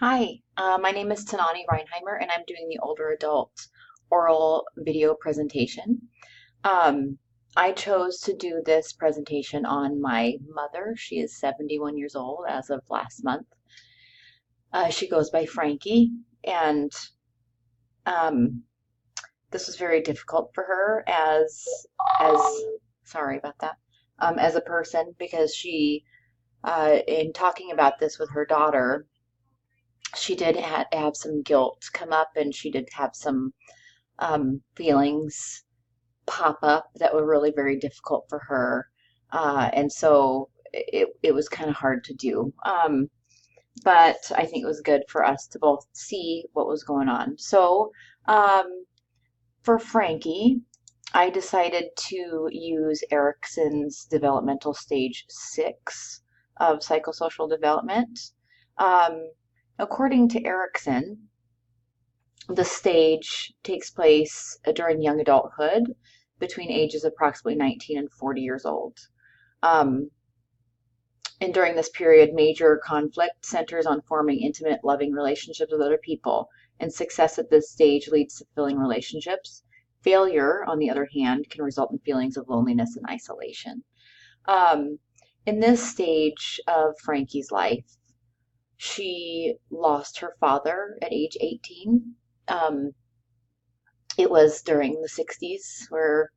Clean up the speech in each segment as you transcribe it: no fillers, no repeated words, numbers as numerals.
Hi, my name is Tanani Reinheimer, and I'm doing the older adult oral video presentation. Um, I chose to do this presentation on my mother. She is 71 years old as of last month. She goes by Frankie, and um, this was very difficult for her as sorry about that, as a person because in talking about this with her daughter, she did have some guilt come up, and she did have some feelings pop up that were really very difficult for her. And so it was kind of hard to do. But I think it was good for us to both see what was going on. So um, for Frankie, I decided to use Erickson's developmental stage 6 of psychosocial development. Um, According to Erickson, the stage takes place during young adulthood between ages approximately 19 and 40 years old. Um, and during this period, major conflict centers on forming intimate, loving relationships with other people. And success at this stage leads to fulfilling relationships. Failure, on the other hand, can result in feelings of loneliness and isolation. Um, in this stage of Frankie's life, she lost her father at age 18. Um, it was during the 60s where,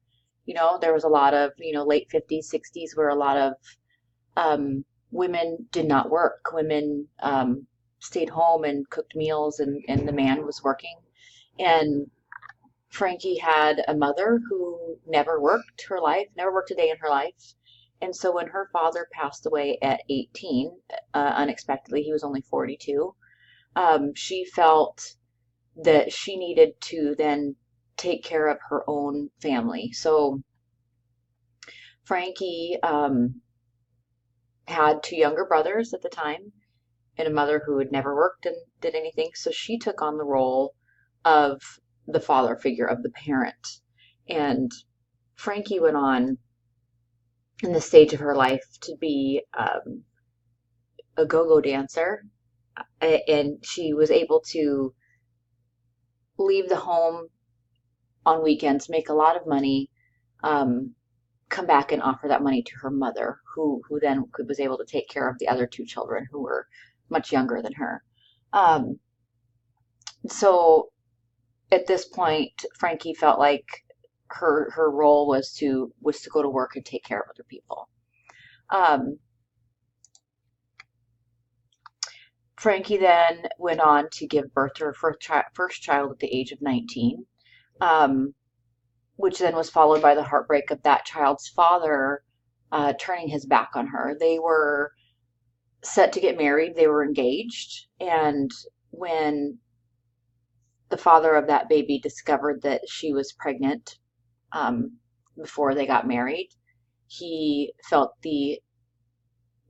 there was a lot of, late 50s, 60s, where a lot of women did not work. Women stayed home and cooked meals, and the man was working. And Frankie had a mother who never worked her life, never worked a day in her life. And so when her father passed away at 18, unexpectedly, he was only 42, she felt that she needed to then take care of her own family. So Frankie had two younger brothers at the time and a mother who had never worked and did anything. So she took on the role of the father figure, of the parent. And Frankie went on in this stage of her life to be a go-go dancer. And she was able to leave the home on weekends, make a lot of money, um, come back and offer that money to her mother, who then was able to take care of the other two children who were much younger than her. Um, so at this point, Frankie felt like her role was to go to work and take care of other people. Um, Frankie then went on to give birth to her first child at the age of 19, um, which then was followed by the heartbreak of that child's father turning his back on her. They were set to get married, they were engaged, and when the father of that baby discovered that she was pregnant um, before they got married, he felt the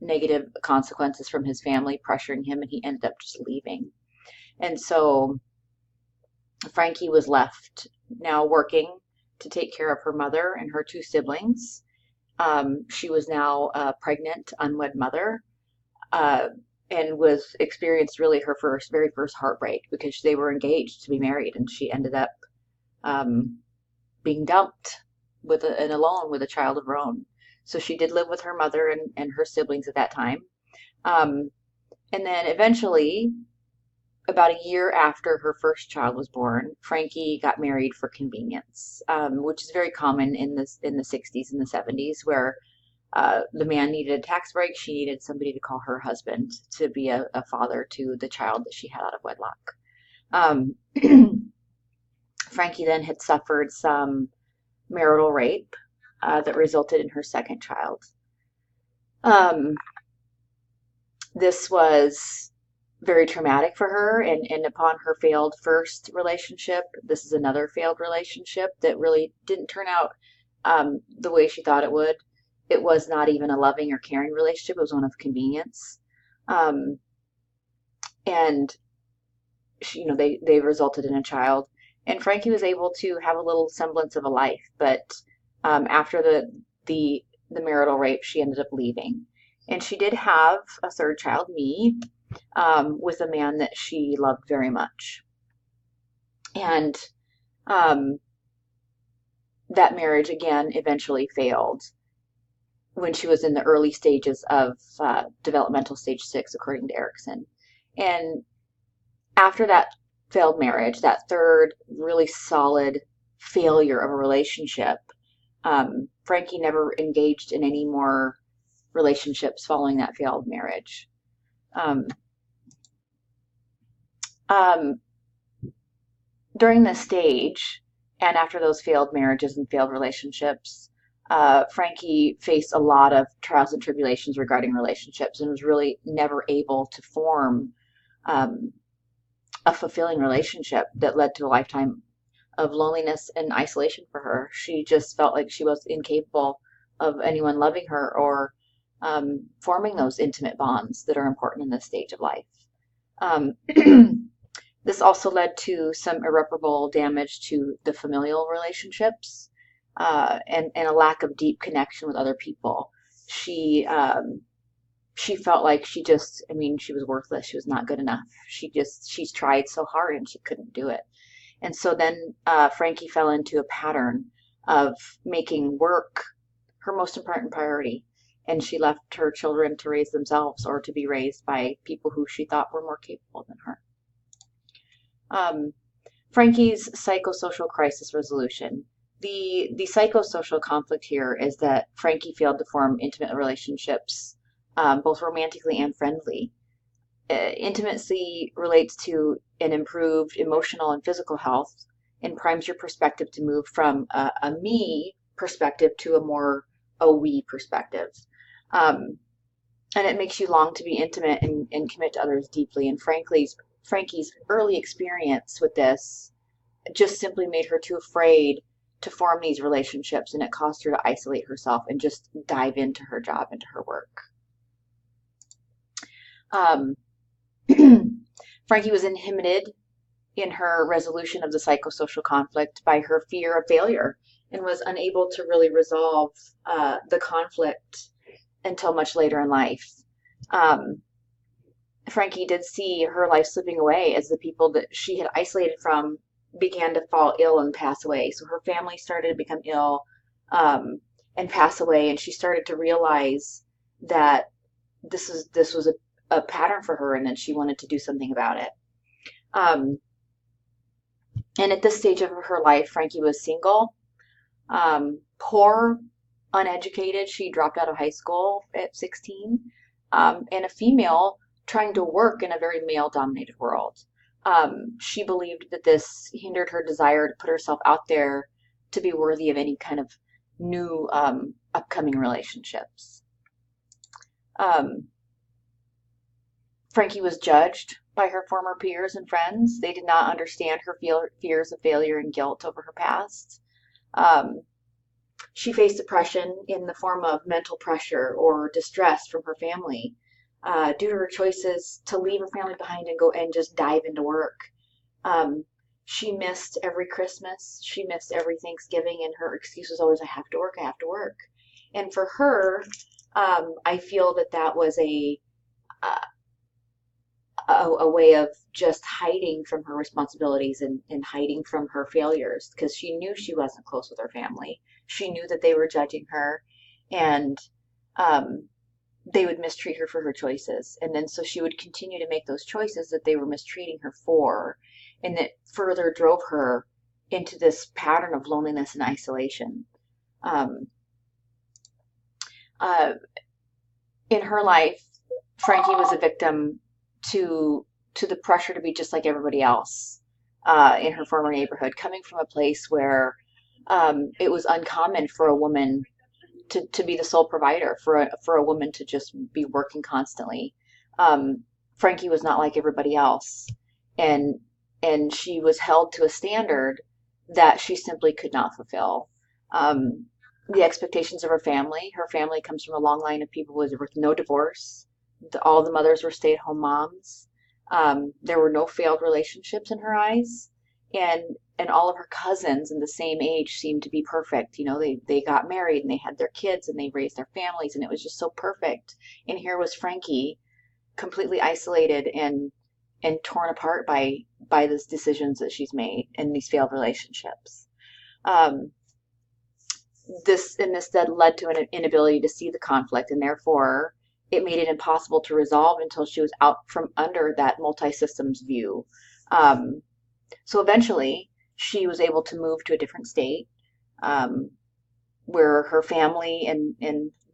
negative consequences from his family pressuring him, and he ended up just leaving. And so Frankie was left now working to take care of her mother and her two siblings. She was now a pregnant, unwed mother, uh, and was experienced really her very first heartbreak because they were engaged to be married, and she ended up um, being dumped and alone with a child of her own. So she did live with her mother and her siblings at that time. Um, and then eventually, about a year after her first child was born, Frankie got married for convenience, which is very common in the 60s and the 70s, where the man needed a tax break. She needed somebody to call her husband to be a father to the child that she had out of wedlock. Um, Frankie then had suffered some marital rape that resulted in her second child. Um, this was very traumatic for her, and upon her failed first relationship, this is another failed relationship that really didn't turn out the way she thought it would. It was not even a loving or caring relationship. It was one of convenience. Um, and they resulted in a child, and Frankie was able to have a little semblance of a life, but after the marital rape, she ended up leaving. And she did have a third child, me, with a man that she loved very much. And um, that marriage, again, eventually failed when she was in the early stages of developmental stage 6, according to Erickson. And after that failed marriage, that third really solid failure of a relationship, Frankie never engaged in any more relationships following that failed marriage. Um, um, During this stage, and after those failed marriages and failed relationships, Frankie faced a lot of trials and tribulations regarding relationships and was really never able to form um, a fulfilling relationship that led to a lifetime of loneliness and isolation for her. She just felt like she was incapable of anyone loving her or forming those intimate bonds that are important in this stage of life. Um, this also led to some irreparable damage to the familial relationships and a lack of deep connection with other people. She felt like I mean, she was worthless. She was not good enough. She's tried so hard and she couldn't do it. And so then Frankie fell into a pattern of making work her most important priority. And she left her children to raise themselves or to be raised by people who she thought were more capable than her. Um, Frankie's psychosocial crisis resolution. The psychosocial conflict here is that Frankie failed to form intimate relationships, both romantically and friendly. Intimacy relates to an improved emotional and physical health and primes your perspective to move from a me perspective to a more a we perspective. Um, and it makes you long to be intimate and commit to others deeply. And Frankie's early experience with this just simply made her too afraid to form these relationships, and it caused her to isolate herself and just dive into her job, into her work. Um, Frankie was inhibited in her resolution of the psychosocial conflict by her fear of failure and was unable to really resolve the conflict until much later in life. Um, Frankie did see her life slipping away as the people that she had isolated from began to fall ill and pass away. So her family started to become ill and pass away, and she started to realize that this was a pattern for her, and that she wanted to do something about it. Um, and at this stage of her life, Frankie was single, poor, uneducated. She dropped out of high school at 16, and a female trying to work in a very male-dominated world. She believed that this hindered her desire to put herself out there to be worthy of any kind of new upcoming relationships. Frankie was judged by her former peers and friends. They did not understand her fears of failure and guilt over her past. She faced depression in the form of mental pressure or distress from her family due to her choices to leave her family behind and go and just dive into work. She missed every Christmas. She missed every Thanksgiving, and her excuse was always, I have to work, I have to work. And for her, I feel that that was a way of just hiding from her responsibilities and hiding from her failures, because she knew she wasn't close with her family. She knew that they were judging her, and they would mistreat her for her choices. And then so she would continue to make those choices that they were mistreating her for, and that further drove her into this pattern of loneliness and isolation. Um, uh, in her life, Frankie was a victim to the pressure to be just like everybody else in her former neighborhood, coming from a place where it was uncommon for a woman to be the sole provider, for a woman to just be working constantly. Frankie was not like everybody else, and she was held to a standard that she simply could not fulfill. The expectations of her family. Her family comes from a long line of people with no divorce. All the mothers were stay-at-home moms. There were no failed relationships in her eyes, and all of her cousins in the same age seemed to be perfect. You know, they got married and they had their kids and they raised their families, and it was just so perfect. And here was Frankie, completely isolated and torn apart by these decisions that she's made in these failed relationships. Um, this instead led to an inability to see the conflict, and therefore it made it impossible to resolve until she was out from under that multi-systems view. Um, so eventually, she was able to move to a different state, um, where her family and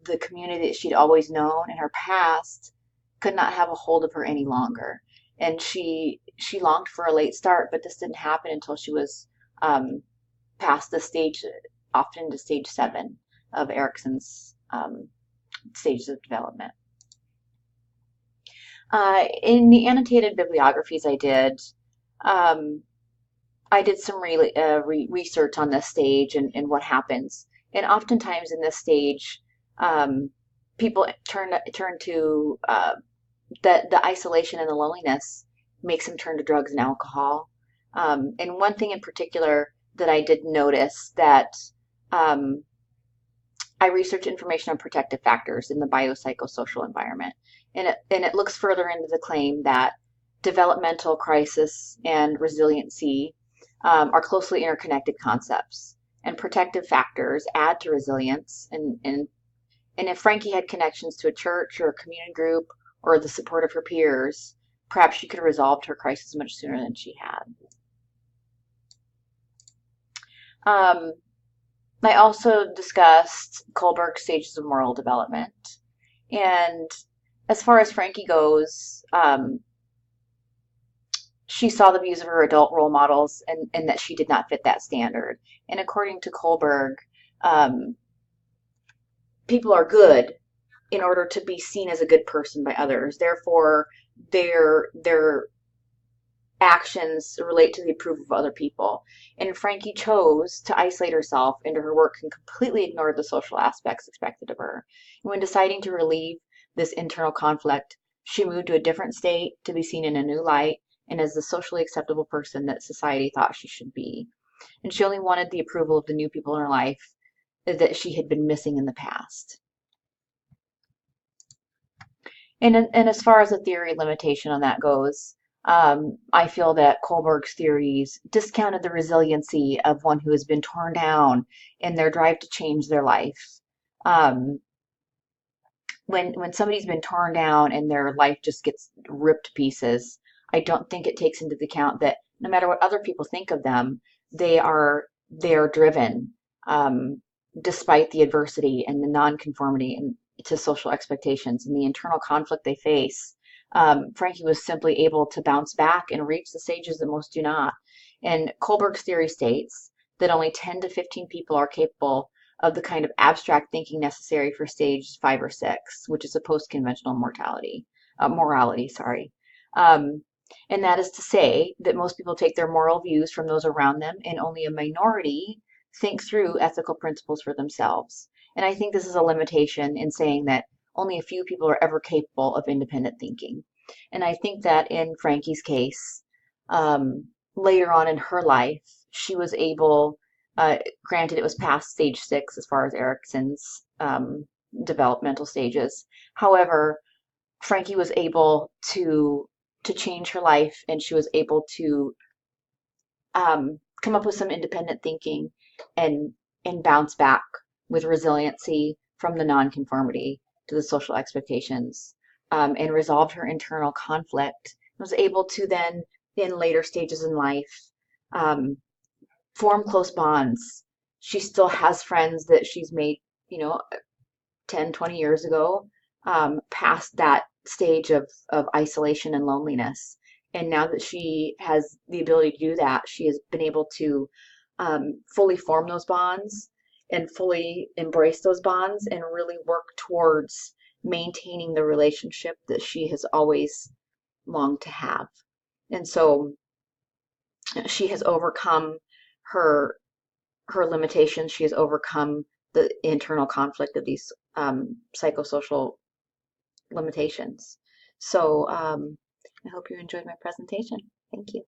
the community that she'd always known in her past could not have a hold of her any longer. And she longed for a late start, but this didn't happen until she was um, past the stage, often to stage 7 of Erikson's stages of development. In the annotated bibliographies um, I did some research on this stage and what happens. And oftentimes in this stage, people turn to the isolation and the loneliness makes them turn to drugs and alcohol. And one thing in particular that I did notice that um, I research information on protective factors in the biopsychosocial environment. And it looks further into the claim that developmental crisis and resiliency are closely interconnected concepts. And protective factors add to resilience. And if Frankie had connections to a church or a community group or the support of her peers, perhaps she could have resolved her crisis much sooner than she had. I also discussed Kohlberg's stages of moral development. And as far as Frankie goes, she saw the views of her adult role models and that she did not fit that standard. And according to Kohlberg, people are good in order to be seen as a good person by others. Therefore, their actions relate to the approval of other people. And Frankie chose to isolate herself into her work and completely ignored the social aspects expected of her. And when deciding to relieve this internal conflict, she moved to a different state to be seen in a new light and as the socially acceptable person that society thought she should be. And she only wanted the approval of the new people in her life that she had been missing in the past. And as far as the theory limitation on that goes, I feel that Kohlberg's theories discounted the resiliency of one who has been torn down in their drive to change their life. When somebody's been torn down and their life just gets ripped to pieces, I don't think it takes into account that no matter what other people think of them, they are driven despite the adversity and the nonconformity and to social expectations and the internal conflict they face. Frankie was simply able to bounce back and reach the stages that most do not. And Kohlberg's theory states that only 10 to 15 people are capable of the kind of abstract thinking necessary for stage 5 or 6, which is a post-conventional morality. And that is to say that most people take their moral views from those around them, and only a minority think through ethical principles for themselves. And I think this is a limitation in saying that only a few people are ever capable of independent thinking. And I think that in Frankie's case, later on in her life, she was able, granted it was past stage 6 as far as Erikson's developmental stages. However, Frankie was able to change her life, and she was able to come up with some independent thinking and bounce back with resiliency from the nonconformity to the social expectations, and resolved her internal conflict. Was able to then, in later stages in life, form close bonds. She still has friends that she's made, 10, 20 years ago, past that stage of isolation and loneliness. And now that she has the ability to do that, she has been able to fully form those bonds and fully embrace those bonds and really work towards maintaining the relationship that she has always longed to have. And so she has overcome her limitations. She has overcome the internal conflict of these psychosocial limitations. So I hope you enjoyed my presentation. Thank you.